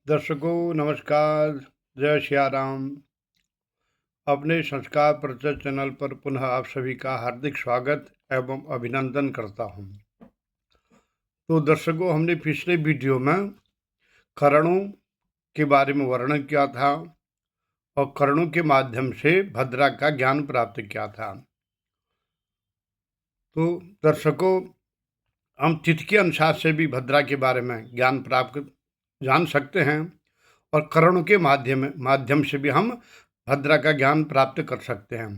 दर्शकों नमस्कार, जय सिया राम। अपने संस्कार परिचय चैनल पर पुनः आप सभी का हार्दिक स्वागत एवं अभिनंदन करता हूं। तो दर्शकों, हमने पिछले वीडियो में करणों के बारे में वर्णन किया था और करणों के माध्यम से भद्रा का ज्ञान प्राप्त किया था। तो दर्शकों, हम तिथि के अनुसार से भी भद्रा के बारे में ज्ञान प्राप्त जान सकते हैं और करणों के माध्यम से भी हम भद्रा का ज्ञान प्राप्त कर सकते हैं।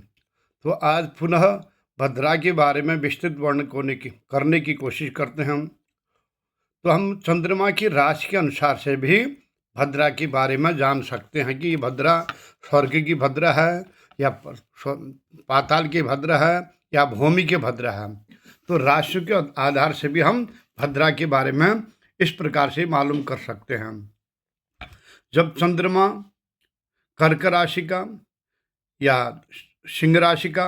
तो आज पुनः भद्रा के बारे में विस्तृत वर्णन करने की कोशिश करते हैं। तो हम चंद्रमा की राशि के अनुसार से भी भद्रा के बारे में जान सकते हैं कि ये भद्रा स्वर्ग की भद्रा है या पाताल की भद्रा है या भूमि के भद्रा है। तो राशि के आधार से भी हम भद्रा के बारे में इस प्रकार से मालूम कर सकते हैं। जब चंद्रमा कर्क राशि का या सिंह राशि का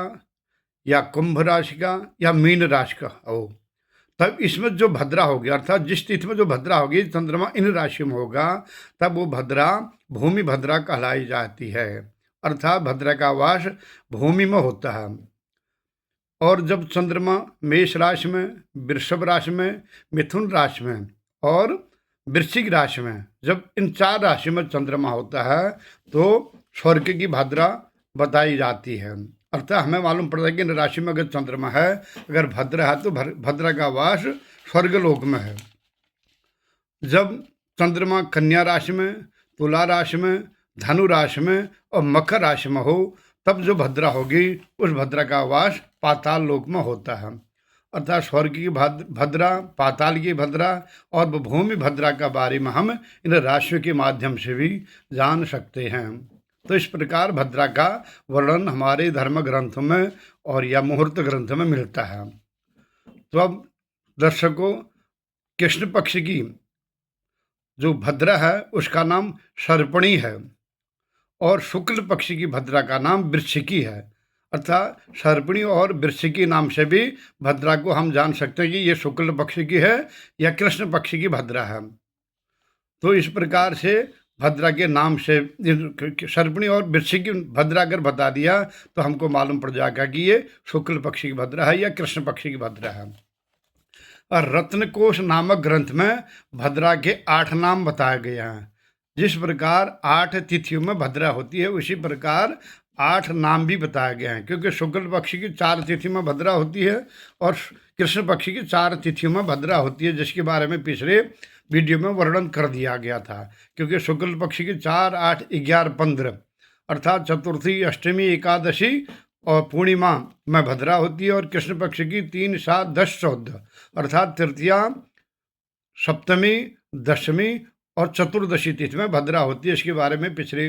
या कुंभ राशि का या मीन राशि का हो, तब इसमें जो भद्रा होगी, अर्थात जिस तिथि में जो भद्रा होगी, चंद्रमा इन राशियों में होगा, तब वो भद्रा भूमि भद्रा कहलाई जाती है। अर्थात भद्रा का वास भूमि में होता है। और जब चंद्रमा मेष राशि में, वृषभ राशि में, मिथुन राशि में और वृश्चिक राशि में, जब इन 4 राशियों में चंद्रमा होता है तो स्वर्ग की भद्रा बताई जाती है। अर्थात हमें मालूम पड़ता है कि इन राशि में अगर चंद्रमा है, अगर भद्रा है, तो भद्रा का वास स्वर्गलोक में है। जब चंद्रमा कन्या राशि में, तुला राशि में, धनु राशि में और मकर राशि में हो, तब जो भद्रा होगी उस भद्रा का वास पाताल लोक में होता है। अर्थात स्वर्ग की भद्रा, पाताल की भद्रा और भूमि भद्रा का बारे में हम इन राशियों के माध्यम से भी जान सकते हैं। तो इस प्रकार भद्रा का वर्णन हमारे धर्म ग्रंथों में और या मुहूर्त ग्रंथ में मिलता है। तो अब दर्शकों, कृष्ण पक्ष की जो भद्रा है उसका नाम सर्पणी है और शुक्ल पक्ष की भद्रा का नाम वृश्चिकी है। अर्थात सर्पणी और वृश्चिकी नाम से भी भद्रा को हम जान सकते हैं कि ये शुक्ल पक्ष की है या कृष्ण पक्ष की भद्रा है। तो इस प्रकार से भद्रा के नाम से सर्पणी और वृश्चिकी भद्रा अगर बता दिया तो हमको मालूम पड़ जाएगा कि ये शुक्ल पक्ष की भद्रा है या कृष्ण पक्ष की भद्रा है। और रत्नकोश नामक ग्रंथ में भद्रा के 8 नाम बताए गए हैं। जिस प्रकार 8 तिथियों में भद्रा होती है, उसी प्रकार 8 नाम भी बताए गए हैं, क्योंकि शुक्ल पक्ष की 4 तिथि में भद्रा होती है और कृष्ण पक्ष की 4 तिथियों में भद्रा होती है, जिसके बारे में पिछले वीडियो में वर्णन कर दिया गया था। क्योंकि शुक्ल पक्ष की 4, 8, 11, 15 अर्थात चतुर्थी, अष्टमी, एकादशी और पूर्णिमा में भद्रा होती है और कृष्ण पक्ष की 3, 7, 10, 14 अर्थात तृतीया, सप्तमी, दशमी और चतुर्दशी तिथि में भद्रा होती है। इसके बारे में पिछले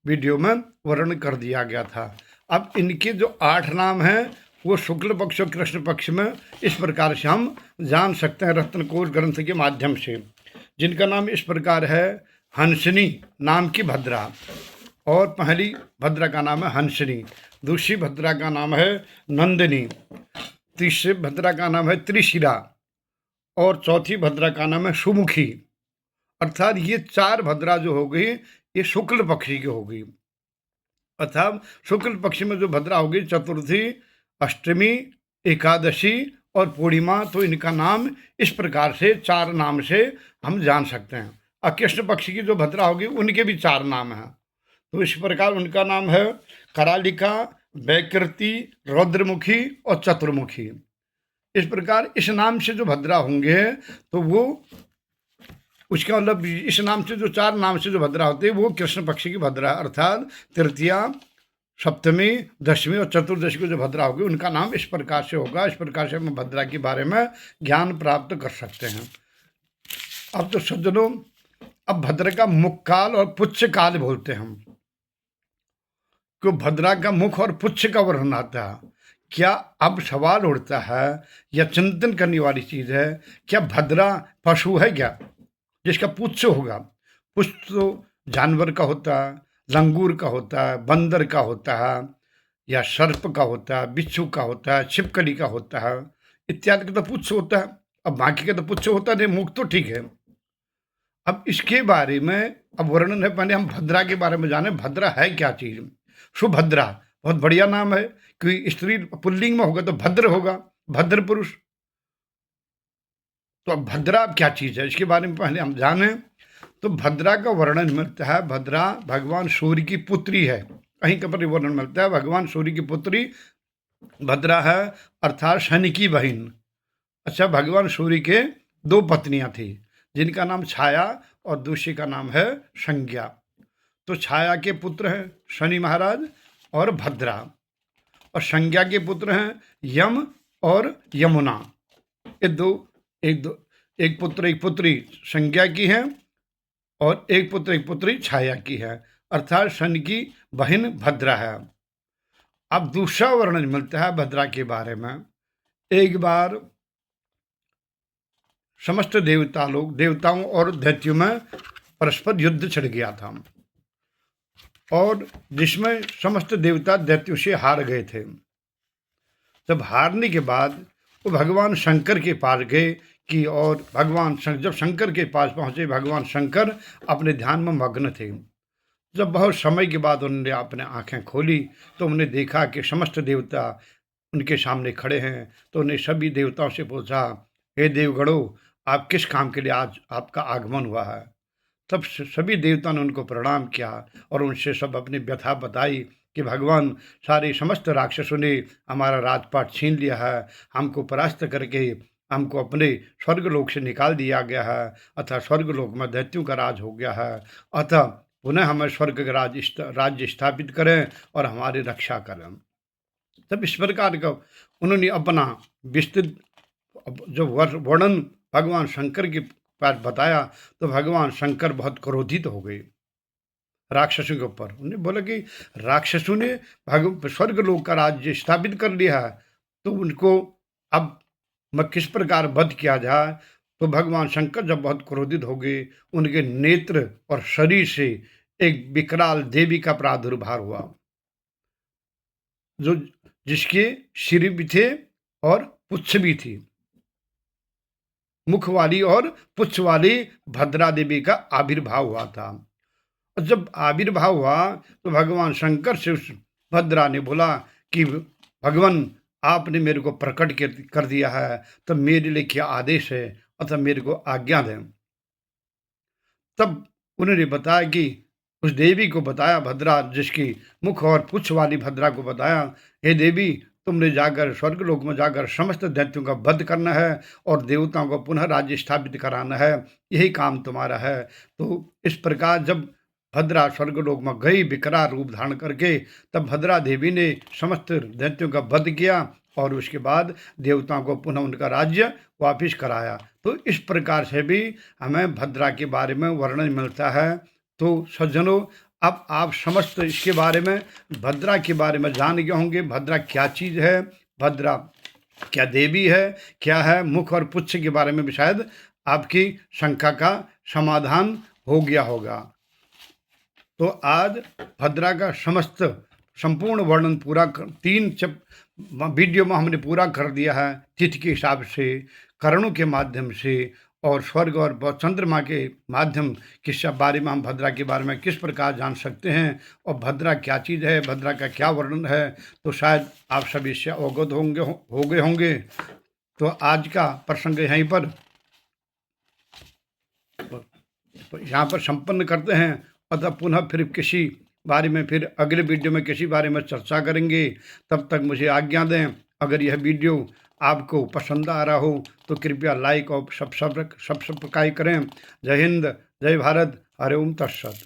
वीडियो में वर्णन कर दिया गया था। अब इनके जो 8 नाम हैं वो शुक्ल पक्ष और कृष्ण पक्ष में इस प्रकार से हम जान सकते हैं रत्नकोश ग्रंथ के माध्यम से, जिनका नाम इस प्रकार है। हंसनी नाम की भद्रा, और पहली भद्रा का नाम है हंसनी, दूसरी भद्रा का नाम है नंदिनी, तीसरी भद्रा का नाम है त्रिशिरा और चौथी भद्रा का नाम है सुमुखी। अर्थात ये 4 भद्रा जो हो गई ये शुक्ल पक्षी की हो गई। अर्थात शुक्ल पक्ष में जो भद्रा होगी चतुर्थी, अष्टमी, एकादशी और पूर्णिमा, तो इनका नाम इस प्रकार से 4 नाम से हम जान सकते हैं। और कृष्ण पक्ष की जो भद्रा होगी उनके भी 4 नाम हैं। तो इस प्रकार उनका नाम है करालिका, वैकृति, रौद्रमुखी और चतुर्मुखी। इस प्रकार इस नाम से जो भद्रा होंगे तो वो उसका मतलब इस नाम से जो 4 नाम से जो भद्रा होते हैं वो कृष्ण पक्ष की भद्रा, अर्थात तृतीया, सप्तमी, दशमी और चतुर्दशी को जो भद्रा होगी उनका नाम इस प्रकार से होगा। इस प्रकार से हम भद्रा के बारे में ज्ञान प्राप्त कर सकते हैं। अब तो सज्जनों, अब भद्रा का मुख काल और पुच्छ काल बोलते हैं हम, क्यों भद्रा का मुख और पुच्छ का वर्णन आता है। क्या अब सवाल उठता है या चिंतन करने वाली चीज है, क्या भद्रा पशु है क्या जिसका पुच्छ होगा? पुच्छ तो जानवर का होता है, लंगूर का होता है, बंदर का होता है या सर्प का होता है, बिच्छू का होता है, छिपकली का होता है, इत्यादि का तो पुच्छ होता है। अब बाकी का तो पुच्छ होता नहीं, मुख तो ठीक है। अब इसके बारे में अब वर्णन है, पहले हम भद्रा के बारे में जाने। भद्रा है क्या चीज? सुभद्रा बहुत बढ़िया नाम है, क्योंकि स्त्री पुल्लिंग में होगा तो भद्र होगा, भद्र पुरुष। तो अब भद्रा क्या चीज है, इसके बारे में पहले हम जाने। तो भद्रा का वर्णन मिलता है, भद्रा भगवान सूर्य की पुत्री है। कहीं का पर वर्णन मिलता है भगवान सूर्य की पुत्री भद्रा है, अर्थात शनि की बहन। अच्छा, भगवान सूर्य के दो पत्नियां थी, जिनका नाम छाया और दूसरी का नाम है संज्ञा। तो छाया के पुत्र हैं शनि महाराज और भद्रा, और संज्ञा के पुत्र हैं यम और यमुना। ये एक पुत्र एक पुत्री संज्ञा की है, और एक पुत्र एक पुत्री छाया की है, अर्थात शनि की बहन भद्रा है। अब दूसरा वर्णन मिलता है भद्रा के बारे में। एक बार समस्त देवताओं और दैत्यों में परस्पर युद्ध छिड़ गया था, और जिसमें समस्त देवता दैत्यों से हार गए थे। जब हारने के बाद वो भगवान शंकर के पास गए कि, और जब शंकर के पास पहुंचे, भगवान शंकर अपने ध्यान में मग्न थे। जब बहुत समय के बाद उन्होंने अपने आंखें खोली तो उन्होंने देखा कि समस्त देवता उनके सामने खड़े हैं। तो उन्हें सभी देवताओं से पूछा, हे देवगणों, आप किस काम के लिए आज आपका आगमन हुआ है? तब सभी देवताओं ने उनको प्रणाम किया और उनसे सब अपनी व्यथा बताई कि भगवान, सारे समस्त राक्षसों ने हमारा राजपाट छीन लिया है, हमको परास्त करके हमको अपने स्वर्गलोक से निकाल दिया गया है, अतः स्वर्गलोक में दैत्यों का राज हो गया है, अतः पुनः हमें स्वर्ग का राज्य स्थापित करें और हमारी रक्षा करें। तब इस प्रकार का उन्होंने अपना विस्तृत जो वर्णन भगवान शंकर के पास बताया, तो भगवान शंकर बहुत क्रोधित हो गए राक्षसों के ऊपर। उन्हें बोला कि राक्षसों ने स्वर्ग लोक का राज्य स्थापित कर लिया है, तो उनको अब मैं किस प्रकार वध किया जाए। तो भगवान शंकर जब बहुत क्रोधित हो गए, उनके नेत्र और शरीर से एक विकराल देवी का प्रादुर्भाव हुआ, जो जिसके सिर भी थे और पुच्छ भी थी। मुख वाली और पुच्छ वाली भद्रा देवी का आविर्भाव हुआ था। और जब आविर्भाव हुआ तो भगवान शंकर से उस भद्रा ने बोला कि भगवान, आपने मेरे को प्रकट कर दिया है, तो मेरे लिए क्या आदेश है, अतः मेरे को आज्ञा दें। तब उन्होंने बताया कि उस देवी को बताया, भद्रा जिसकी मुख और पुच्छ वाली भद्रा को बताया, हे देवी, तुमने जाकर स्वर्गलोक में जाकर समस्त दैत्यों का वध करना है और देवताओं को पुनः राज्य स्थापित कराना है, यही काम तुम्हारा है। तो इस प्रकार जब भद्रा स्वर्गलोक में गई विकराल रूप धारण करके, तब भद्रा देवी ने समस्त दैत्यों का वध किया और उसके बाद देवताओं को पुनः उनका राज्य वापिस कराया। तो इस प्रकार से भी हमें भद्रा के बारे में वर्णन मिलता है। तो सज्जनों, अब आप समस्त इसके बारे में, भद्रा के बारे में जान गए होंगे। भद्रा क्या चीज़ है, भद्रा क्या देवी है, क्या है। मुख और पुच्छ के बारे में भी शायद आपकी शंका का समाधान हो गया होगा। तो आज भद्रा का समस्त संपूर्ण वर्णन पूरा तीन वीडियो में हमने पूरा कर दिया है, तिथि के हिसाब से, करणों के माध्यम से और स्वर्ग और चंद्रमा के माध्यम के बारे में हम भद्रा के बारे में किस प्रकार जान सकते हैं और भद्रा क्या चीज़ है, भद्रा का क्या वर्णन है। तो शायद आप सभी इससे अवगत हो गए होंगे। तो आज का प्रसंग यहीं पर यहाँ पर संपन्न करते हैं। अतः पुनः फिर किसी बारे में, फिर अगले वीडियो में किसी बारे में चर्चा करेंगे। तब तक मुझे आज्ञा दें। अगर यह वीडियो आपको पसंद आ रहा हो तो कृपया लाइक और सब्सक्राइब करें। जय हिंद, जय भारत, हरि ओम तत्सत।